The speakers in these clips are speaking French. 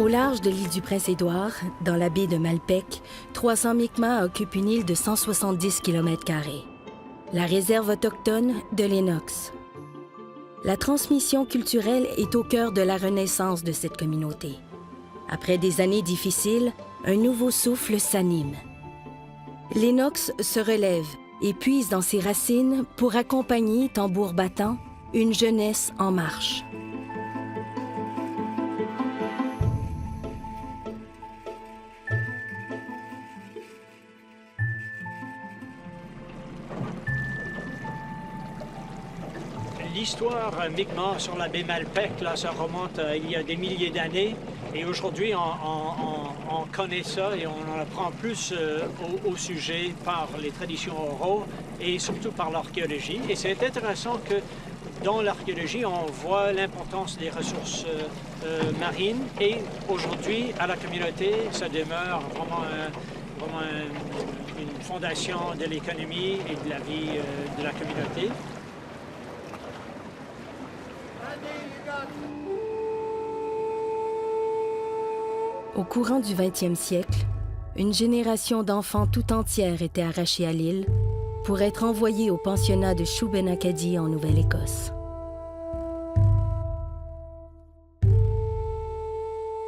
Au large de l'île du Prince-Édouard, dans la baie de Malpec, 300 Mi'kmaq occupent une île de 170 km², la réserve autochtone de Lennox. La transmission culturelle est au cœur de la renaissance de cette communauté. Après des années difficiles, un nouveau souffle s'anime. Lennox se relève et puise dans ses racines pour accompagner, tambour battant, une jeunesse en marche. L'histoire Mi'kmaq sur la baie Malpec, là, ça remonte il y a des milliers d'années. Et aujourd'hui, on connaît ça et on en apprend plus au sujet par les traditions oraux et surtout par l'archéologie. Et c'est intéressant que dans l'archéologie, on voit l'importance des ressources marines. Et aujourd'hui, à la communauté, ça demeure vraiment une fondation de l'économie et de la vie de la communauté. Au courant du 20e siècle, une génération d'enfants tout entière était arrachée à l'île pour être envoyée au pensionnat de Shubenacadie en Nouvelle-Écosse.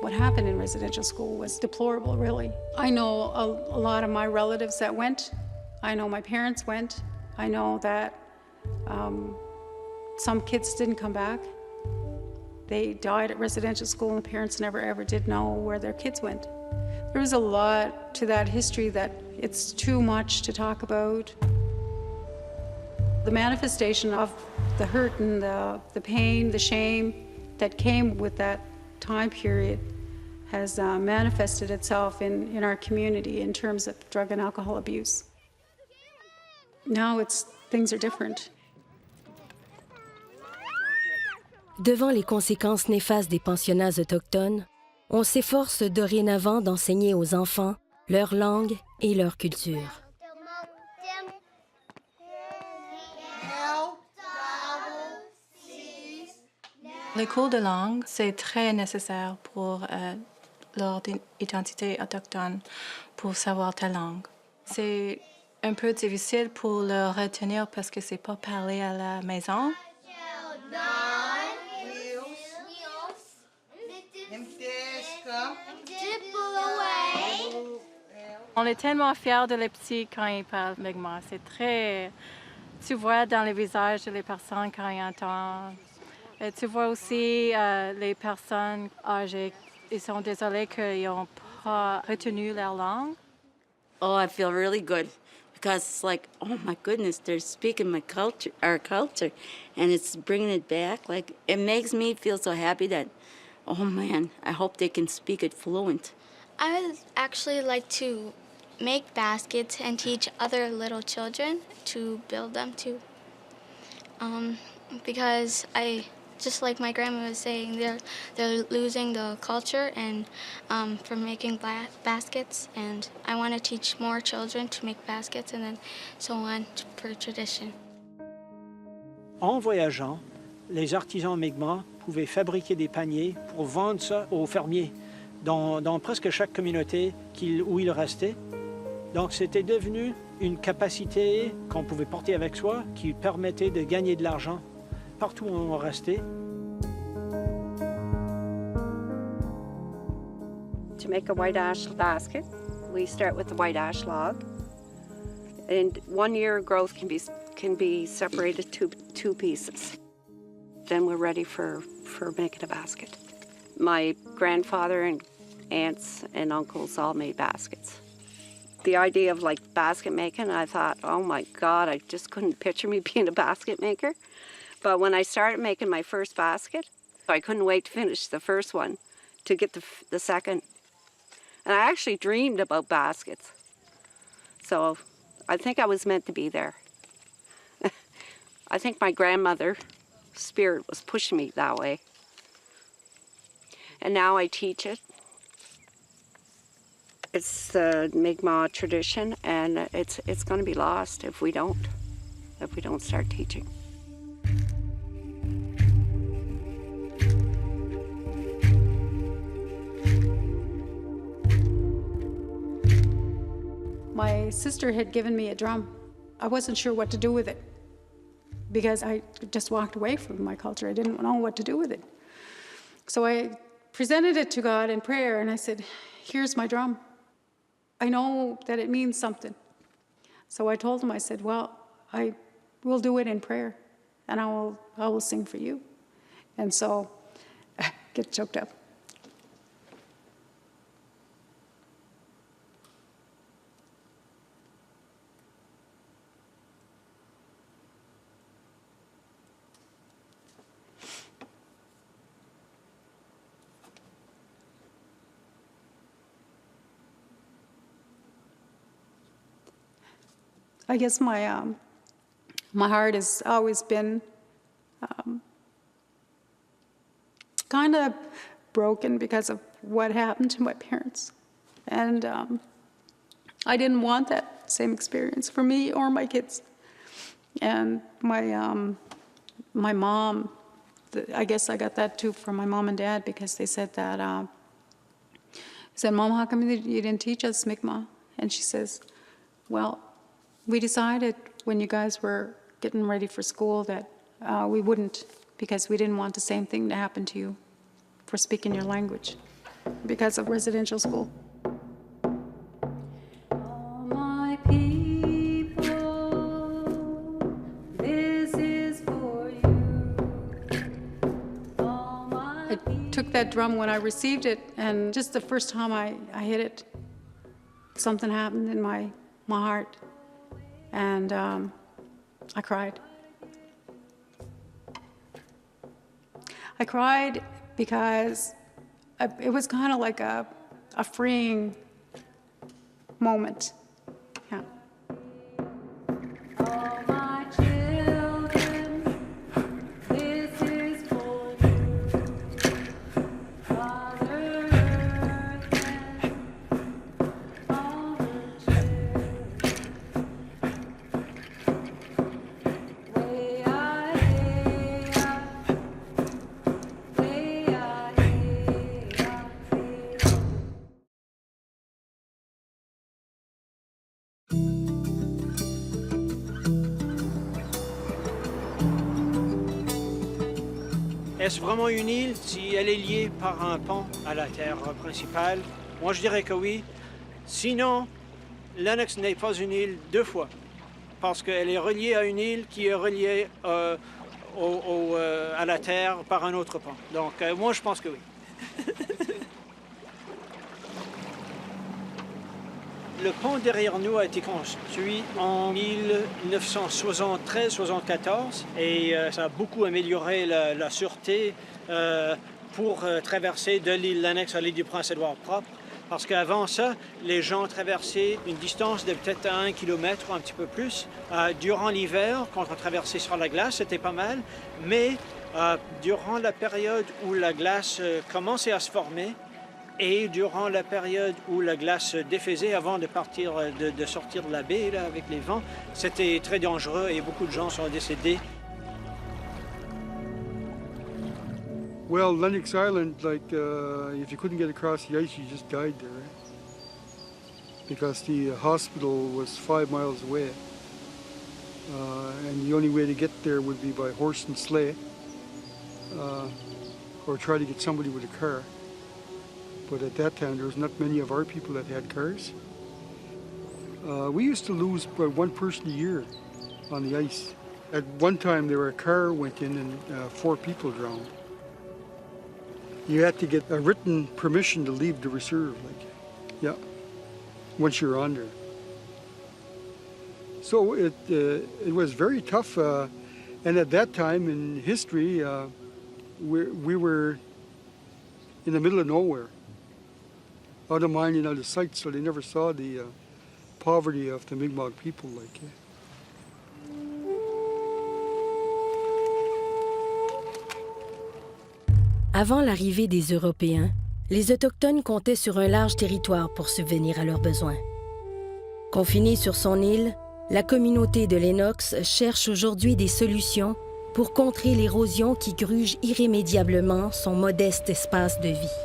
What happened in residential school was deplorable, really. I know a lot of my relatives that went. I know my parents went. I know that some kids didn't come back. They died at residential school and the parents never ever did know where their kids went. There was a lot to that history that it's too much to talk about. The manifestation of the hurt and the pain, the shame that came with that time period has manifested itself in our community in terms of drug and alcohol abuse. Now things are different. Devant les conséquences néfastes des pensionnats autochtones, on s'efforce dorénavant d'enseigner aux enfants leur langue et leur culture. Les cours de langue, c'est très nécessaire pour leur identité autochtone, pour savoir ta langue. C'est un peu difficile pour le retenir parce que c'est pas parlé à la maison. On est tellement fiers de les petits quand ils parlent Mi'kmaq. C'est très... Tu vois dans les visages des personnes quand ils entendent. Et tu vois aussi les personnes âgées. Ils sont désolés qu'ils n'ont pas retenu leur langue. Oh, I feel really good because it's like, oh my goodness, they're speaking our culture, and it's bringing it back. Like, it makes me feel so happy that, oh man, I hope they can speak it fluent. I would actually like to make baskets and teach other little children to build them too. Because just like my grandma was saying, they're losing the culture and from making baskets, and I want to teach more children to make baskets and then so on for tradition. En voyageant, les artisans Mi'kmaq pouvaient fabriquer des paniers pour vendre ça aux fermiers dans presque chaque communauté où ils restaient. Donc c'était devenu une capacité qu'on pouvait porter avec soi qui permettait de gagner de l'argent partout où on restait. To make a white ash basket, we start with the white ash log. And 1 year growth can be separated to two pieces. Then we're ready for making a basket. My grandfather and aunts and uncles all made baskets. The idea of like basket making, I thought, oh my God, I just couldn't picture me being a basket maker. But when I started making my first basket, I couldn't wait to finish the first one to get the second. And I actually dreamed about baskets. So I think I was meant to be there. I think my grandmother spirit was pushing me that way. And now I teach it. It's the Mi'kmaq tradition, and it's going to be lost if we don't start teaching. sister had given me a drum. I wasn't sure what to do with it because I just walked away from my culture. I didn't know what to do with it. So I presented it to God in prayer, and I said, here's my drum. I know that it means something. So I told him, I said, well, I will do it in prayer, and I will sing for you. And so, get choked up. I guess my heart has always been kind of broken because of what happened to my parents. And I didn't want that same experience for me or my kids. And my mom, I guess I got that too from my mom and dad, because they said that, I said, Mom, how come you didn't teach us Mi'kmaq? And she says, well, we decided when you guys were getting ready for school that we wouldn't, because we didn't want the same thing to happen to you for speaking your language because of residential school. All my people, this is for you. All my I took that drum when I received it, and just the first time I hit it, something happened in my heart. And I cried. I cried because it was kind of like a freeing moment. Yeah. all my children, this is for you. Father Earth and all the children. Est-ce vraiment une île si elle est liée par un pont à la terre principale? Moi, je dirais que oui. Sinon, Lennox n'est pas une île deux fois, parce qu'elle est reliée à une île qui est reliée à la terre par un autre pont. Donc, moi, je pense que oui. Le pont derrière nous a été construit en 1973-74 et ça a beaucoup amélioré la sûreté pour traverser de l'île Lennox à l'île du Prince-Édouard propre. Parce qu'avant ça, les gens traversaient une distance de peut-être 1 kilomètre ou un petit peu plus. Durant l'hiver, quand on traversait sur la glace, c'était pas mal. Mais durant la période où la glace commençait à se former, et durant la période où la glace se défaisait avant de partir, de sortir de la baie là, avec les vents, c'était très dangereux et beaucoup de gens sont décédés. Well, Lennox Island, like, if you couldn't get across the ice, you just died there, right? Because the hospital was 5 miles away. And the only way to get there would be by horse and sleigh, or try to get somebody with a car. But at that time, there was not many of our people that had cars. We used to lose about one person a year on the ice. At one time, a car went in and 4 people drowned. You had to get a written permission to leave the reserve, once you're on there. So it was very tough, and at that time in history, we were in the middle of nowhere, out of mind and out of sight, so they never saw the poverty of the Mi'kmaq people. Avant l'arrivée des Européens, les Autochtones comptaient sur un large territoire pour subvenir à leurs besoins. Confinée sur son île, la communauté de Lennox cherche aujourd'hui des solutions pour contrer l'érosion qui gruge irrémédiablement son modeste espace de vie.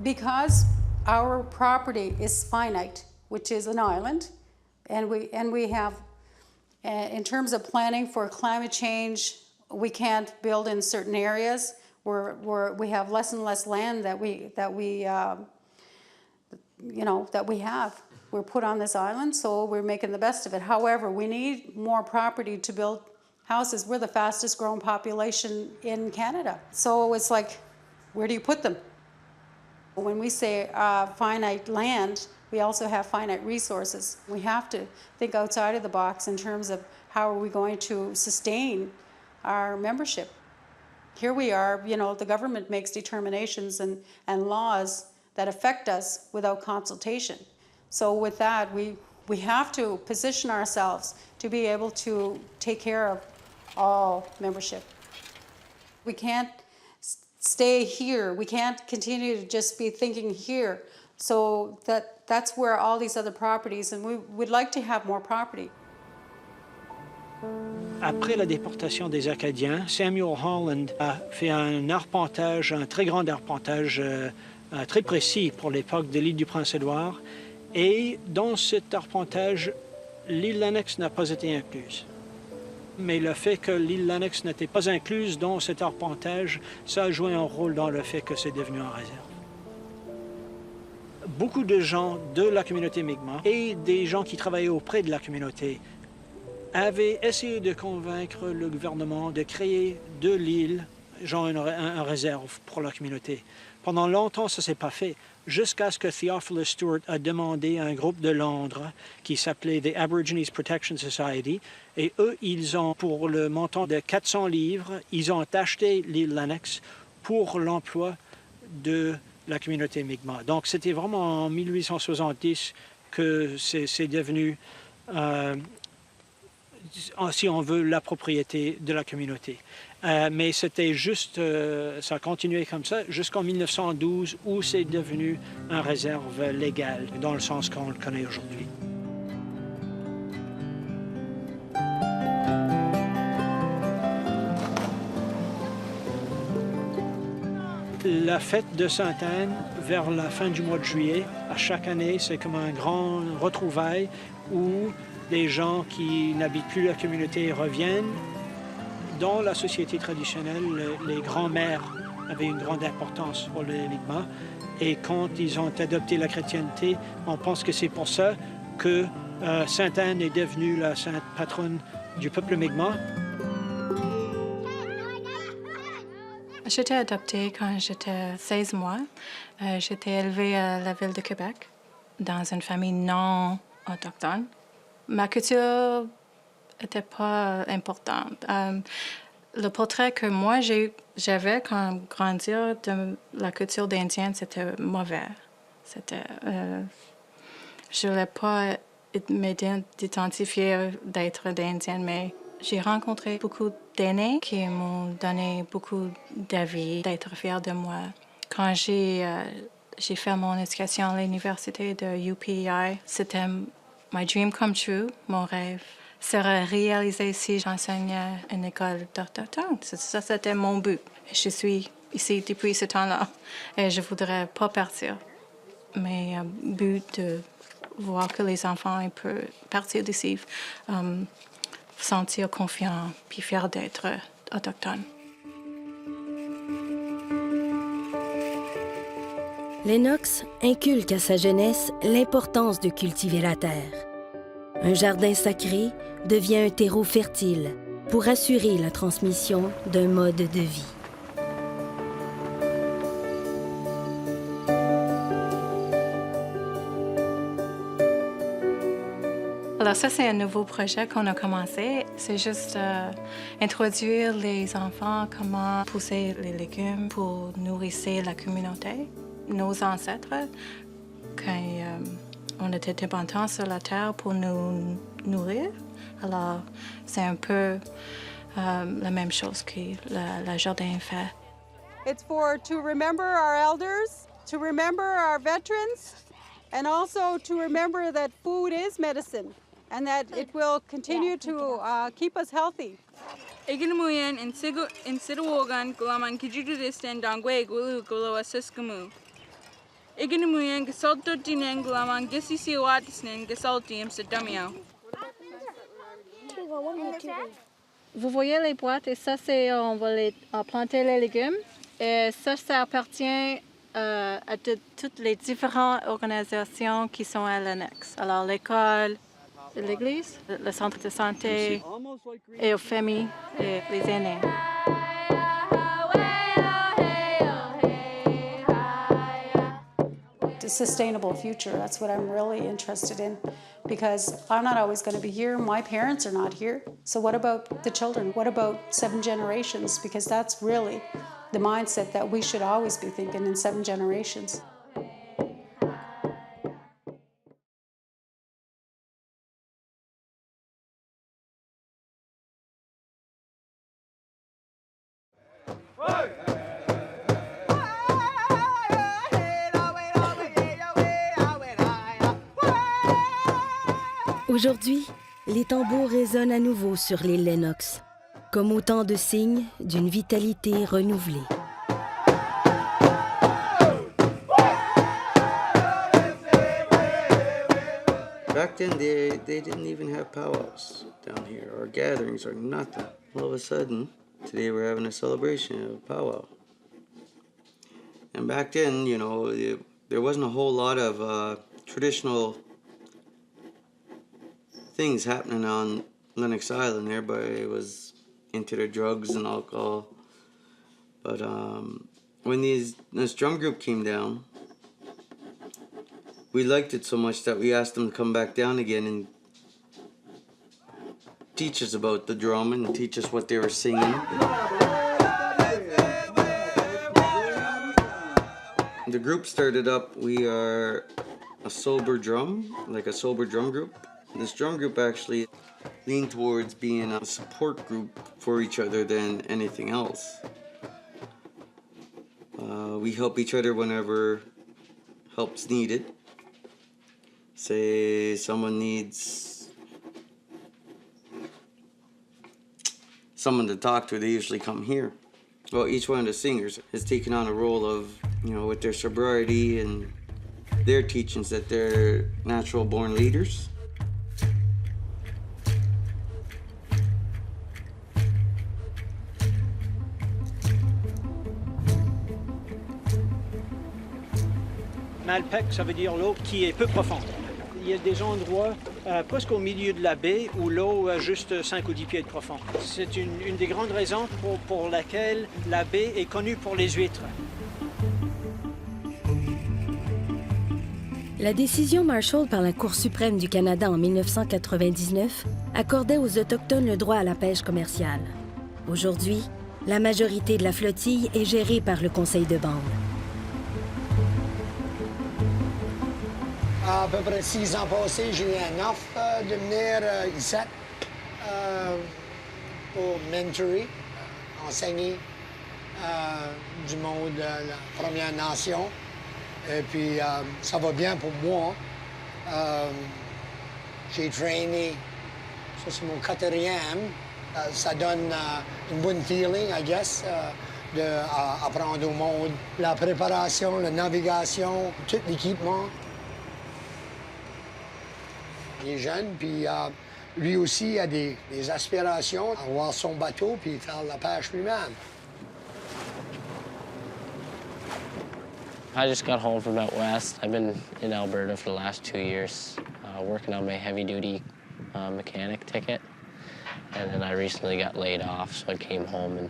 Because our property is finite, which is an island, and we have, in terms of planning for climate change, we can't build in certain areas. We have less and less land that we have. We're put on this island, so we're making the best of it. However, we need more property to build houses. We're the fastest growing population in Canada. So it's like, where do you put them? When we say finite land, we also have finite resources. We have to think outside of the box in terms of how are we going to sustain our membership. Here we are, the government makes determinations and laws that affect us without consultation. So with that, we have to position ourselves to be able to take care of all membership. We can't stay here. We can't continue to just be thinking here. So that's where all these other properties, and we would like to have more property. Après la déportation des Acadiens, Samuel Holland a fait un arpentage, un très grand arpentage très précis pour l'époque de l'île du Prince-Édouard. Et dans cet arpentage, l'île Lennox n'a pas été incluse. Mais le fait que l'île Lennox n'était pas incluse dans cet arpentage, ça a joué un rôle dans le fait que c'est devenu en réserve. Beaucoup de gens de la communauté Mi'kmaq et des gens qui travaillaient auprès de la communauté avaient essayé de convaincre le gouvernement de créer de l'île, genre une réserve pour la communauté. Pendant longtemps, ça ne s'est pas fait, jusqu'à ce que Theophilus Stewart a demandé à un groupe de Londres qui s'appelait The Aborigines Protection Society, et eux, ils ont, pour le montant de 400 livres, ils ont acheté l'île Lennox pour l'emploi de la communauté Mi'kmaq. Donc, c'était vraiment en 1870 que c'est devenu, si on veut, la propriété de la communauté. Mais c'était juste, ça a continué comme ça jusqu'en 1912 où c'est devenu une réserve légale dans le sens qu'on le connaît aujourd'hui. La fête de Sainte-Anne, vers la fin du mois de juillet, à chaque année, c'est comme un grand retrouvaille où les gens qui n'habitent plus la communauté reviennent. Dans la société traditionnelle, les grands-mères avaient une grande importance pour les Mi'kmaq. Et quand ils ont adopté la chrétienté, on pense que c'est pour ça que Sainte-Anne est devenue la sainte patronne du peuple Mi'kmaq. J'étais adoptée quand j'étais 16 mois. J'étais élevée à la ville de Québec, dans une famille non autochtone. Ma culture n'était pas importante. Le portrait que moi j'avais quand grandir de la culture d'Indienne, c'était mauvais. Je ne voulais pas m'identifier d'être d'Indienne, mais j'ai rencontré beaucoup d'aînés qui m'ont donné beaucoup d'avis, d'être fiers de moi. Quand j'ai fait mon éducation à l'université de UPEI, c'était my dream come true, mon rêve serait réalisé si j'enseignais à une école d'Autochtones. Ça, c'était mon but. Je suis ici depuis ce temps-là et je ne voudrais pas partir. Mais but de voir que les enfants ils peuvent partir d'ici, sentir confiants puis fiers d'être autochtones. Lennox inculque à sa jeunesse l'importance de cultiver la terre. Un jardin sacré devient un terreau fertile pour assurer la transmission d'un mode de vie. Alors ça, c'est un nouveau projet qu'on a commencé. C'est juste introduire les enfants comment pousser les légumes pour nourrir la communauté. Nos ancêtres, quand on était dépendants sur la terre pour nous nourrir, alors c'est un peu la même chose que le jardin fait. It's to remember our elders, to remember our veterans, and also to remember that food is medicine and that it will continue to keep us healthy. Iginamuyan in Sidawogan, Gulaman Kijudistan, Dongwe, Gulu, Gulu, Siskamu. Iginumuyan gasolto tinanglaman gesisiwatisnen gasoltium sedamio. Vous voyez les boîtes et ça, c'est on va les planter les légumes. Et ça appartient à toutes les différentes organisations qui sont à l'annexe. Alors l'école, l'église, le centre de santé et aux familles et les aînés. A sustainable future, that's what I'm really interested in, because I'm not always going to be here. My parents are not here. So what about the children? What about 7 generations? Because that's really the mindset that we should always be thinking in 7 generations. Aujourd'hui, les tambours résonnent à nouveau sur l'île Lennox, comme autant de signes d'une vitalité renouvelée. Back then, they didn't even have powwows down here, or gatherings, or nothing. All of a sudden, today we're having a celebration of a powwow. And back then, you know, there wasn't a whole lot of traditional things happening on Lennox Island. Everybody was into their drugs and alcohol. But when this drum group came down, we liked it so much that we asked them to come back down again and teach us about the drum and teach us what they were singing. The group started up, we are a sober drum, like a sober drum group. This drum group actually leaned towards being a support group for each other than anything else. We help each other whenever help's needed. Say someone needs someone to talk to, they usually come here. Well, each one of the singers has taken on a role of, you know, with their sobriety and their teachings that they're natural born leaders. Malpec, ça veut dire l'eau qui est peu profonde. Il y a des endroits presque au milieu de la baie où l'eau a juste 5 ou 10 pieds de profond. C'est une des grandes raisons pour laquelle la baie est connue pour les huîtres. La décision Marshall par la Cour suprême du Canada en 1999 accordait aux Autochtones le droit à la pêche commerciale. Aujourd'hui, la majorité de la flottille est gérée par le Conseil de bande. À peu près 6 ans passés, j'ai eu une offre de venir ici pour mentorer, enseigner du monde de la Première Nation. Et puis, ça va bien pour moi. J'ai traîné, ça c'est mon 4e. Ça donne une bonne feeling, I guess, d'apprendre au monde. La préparation, la navigation, tout l'équipement. Il est jeune, puis lui aussi a des aspirations, avoir son bateau puis faire la pêche lui-même. I just got home from out west. I've been in Alberta for the last 2 years, working on my heavy-duty mechanic ticket. And then I recently got laid off, so I came home and,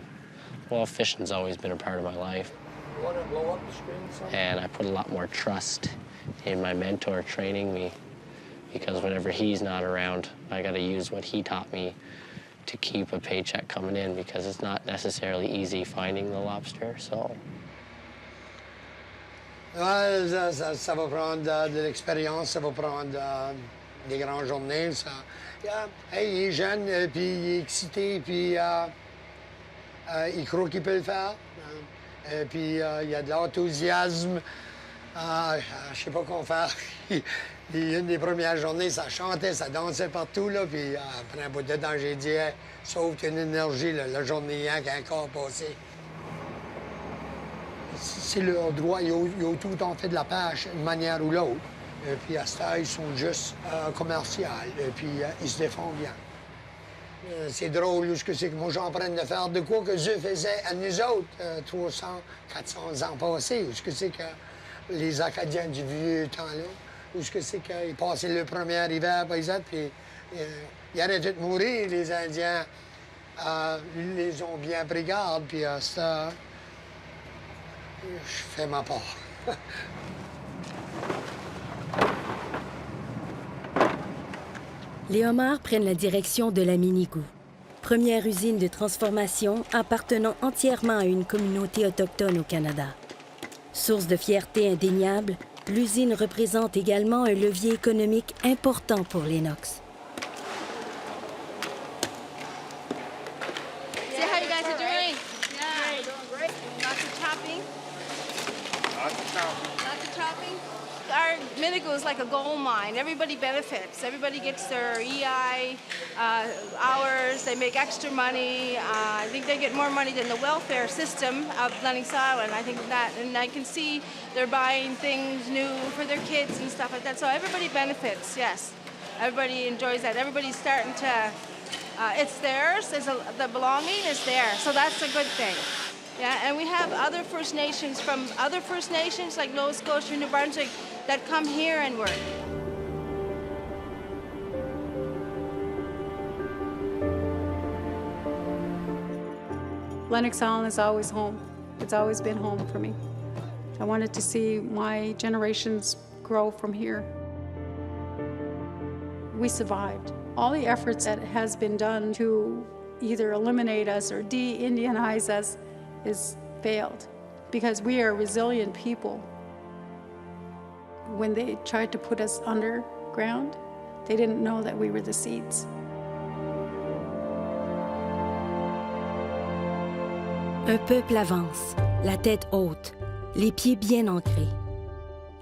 well, fishing's always been a part of my life. You want to blow up the screen some? And I put a lot more trust in my mentor training me, because whenever he's not around, I gotta use what he taught me to keep a paycheck coming in, because it's not necessarily easy finding the lobster, so. Ouais, ça va prendre de l'expérience, ça va prendre des grandes journées. Ça. Hey, il est jeune, puis il est excité, puis il croit qu'il peut le faire. Et puis il y a de l'enthousiasme. Je sais pas quoi faire. Une des premières journées, ça chantait, ça dansait partout, là, puis après un bout de temps, j'ai dit, hey, sauf qu'il y a une énergie, là, la journée, rien qu'un corps passé. c'est leur droit. Ils ont tout le temps fait de la pêche d'une manière ou l'autre. Et puis à ce temps, ils sont juste commerciaux. Et puis ils se défendent bien. C'est drôle, ce que c'est que moi, j'en train de faire de quoi que eux faisaient à nous autres 300, 400 ans passés. Ou ce que c'est que les Acadiens du vieux temps-là, ou ce que c'est qu'ils passaient le premier hiver, par exemple, puis ils arrêtaient de mourir, les Indiens. Ils les ont bien pris garde, puis à ça, je fais ma part. Les homards prennent la direction de la Minigou, première usine de transformation appartenant entièrement à une communauté autochtone au Canada. Source de fierté indéniable, l'usine représente également un levier économique important pour Lennox. See how you guys are doing? Yeah, great. Lots of chopping. Lots of chopping. Our Minigo is like a gold mine. Everybody benefits. Everybody gets their EI hours. They make extra money. I think they get more money than the welfare system of Lennox Island. I think that, and I can see they're buying things new for their kids and stuff like that. So everybody benefits. Yes, everybody enjoys that. Everybody's starting to. It's theirs. The belonging is there. So that's a good thing. Yeah, and we have other First Nations from other First Nations like Nova Scotia, New Brunswick, that come here and work. Lennox Island is always home. It's always been home for me. I wanted to see my generations grow from here. We survived. All the efforts that has been done to either eliminate us or de-Indianize us is failed because we are resilient people. When they tried to put us underground, they didn't know that we were the seeds. Un peuple avance, la tête haute, les pieds bien ancrés.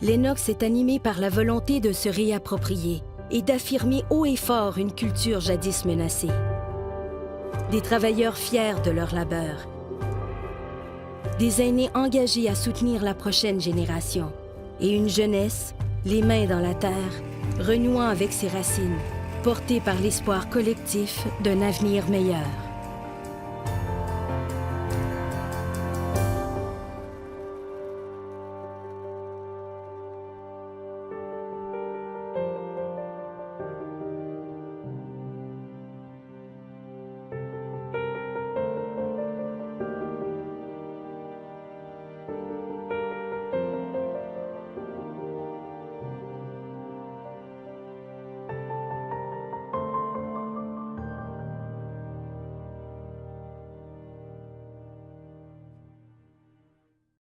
Lennox est animé par la volonté de se réapproprier et d'affirmer haut et fort une culture jadis menacée. Des travailleurs fiers de leur labeur. Des aînés engagés à soutenir la prochaine génération. Et une jeunesse, les mains dans la terre, renouant avec ses racines, portée par l'espoir collectif d'un avenir meilleur.